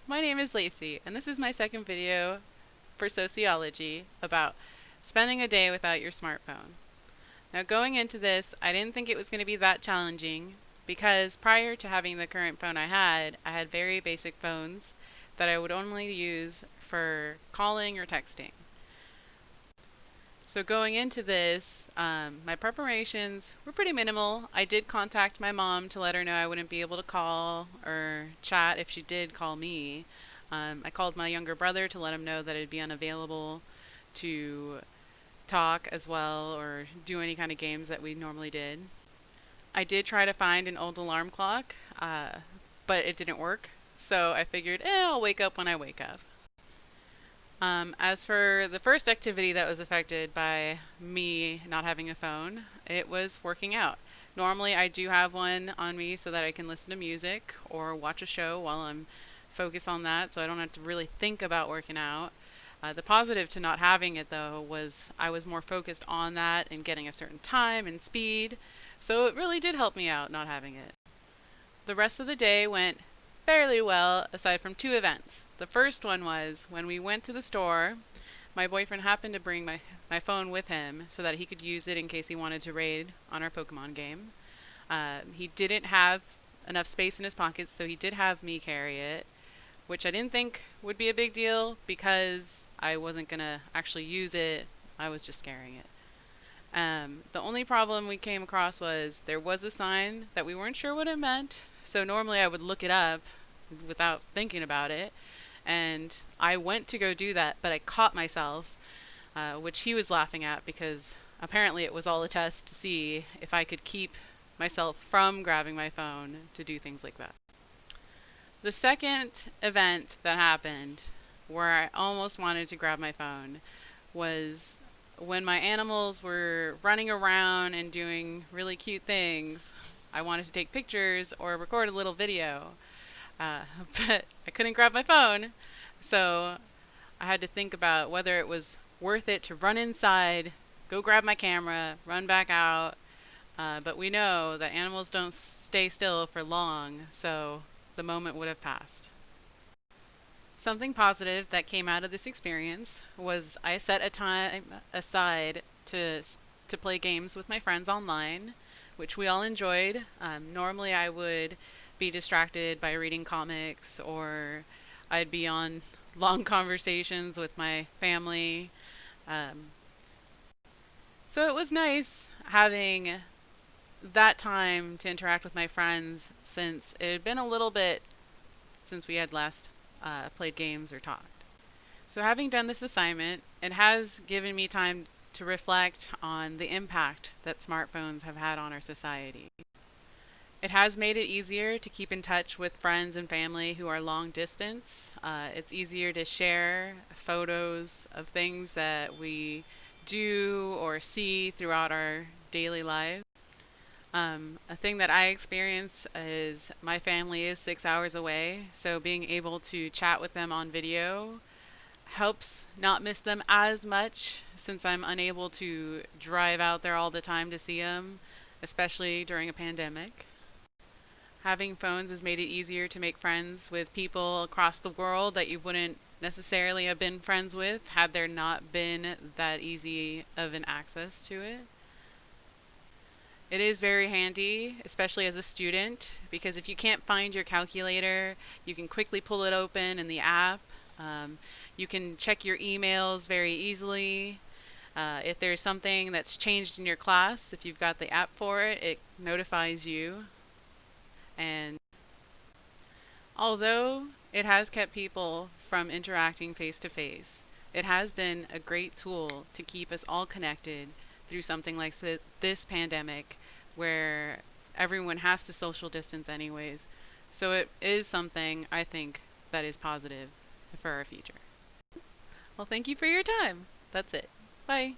my name is Lacey, and this is my second video for sociology about spending a day without your smartphone. Now, going into this, I didn't think it was going to be that challenging because prior to having the current phone I had very basic phones that I would only use for calling or texting. So going into this, my preparations were pretty minimal. I did contact my mom to let her know I wouldn't be able to call or chat if she did call me. I called my younger brother to let him know that I'd be unavailable to talk as well or do any kind of games that we normally did. I did try to find an old alarm clock, but it didn't work. So I figured, I'll wake up when I wake up. As for the first activity that was affected by me not having a phone, it was working out. Normally, I do have one on me so that I can listen to music or watch a show while I'm focused on that, so I don't have to really think about working out. The positive to not having it, though, was I was more focused on that and getting a certain time and speed, so it really did help me out not having it. The rest of the day went fairly well, aside from two events. The first one was when we went to the store, my boyfriend happened to bring my phone with him so that he could use it in case he wanted to raid on our Pokemon game. He didn't have enough space in his pockets, so he did have me carry it, which I didn't think would be a big deal because I wasn't going to actually use it. I was just carrying it. The only problem we came across was there was a sign that we weren't sure what it meant. So normally I would look it up without thinking about it. And I went to go do that, but I caught myself, which he was laughing at because apparently it was all a test to see if I could keep myself from grabbing my phone to do things like that. The second event that happened where I almost wanted to grab my phone was when my animals were running around and doing really cute things. I wanted to take pictures or record a little video, but I couldn't grab my phone, so I had to think about whether it was worth it to run inside, go grab my camera, run back out, but we know that animals don't stay still for long, so the moment would have passed. Something positive that came out of this experience was I set a time aside to play games with my friends online, which we all enjoyed. Normally I would be distracted by reading comics or I'd be on long conversations with my family. So it was nice having that time to interact with my friends since it had been a little bit since we had last played games or talked. So having done this assignment, it has given me time to reflect on the impact that smartphones have had on our society. It has made it easier to keep in touch with friends and family who are long distance. It's easier to share photos of things that we do or see throughout our daily lives. A thing that I experience is my family is 6 hours away, so being able to chat with them on video helps not miss them as much since I'm unable to drive out there all the time to see them, especially during a pandemic. Having phones has made it easier to make friends with people across the world that you wouldn't necessarily have been friends with had there not been that easy of an access to it. It is very handy, especially as a student, because if you can't find your calculator, you can quickly pull it open in the app. You can check your emails very easily. If there's something that's changed in your class, if you've got the app for it, it notifies you. And although it has kept people from interacting face to face, it has been a great tool to keep us all connected through something like this pandemic where everyone has to social distance anyways. So it is something I think that is positive for our future. Well, thank you for your time. That's it. Bye.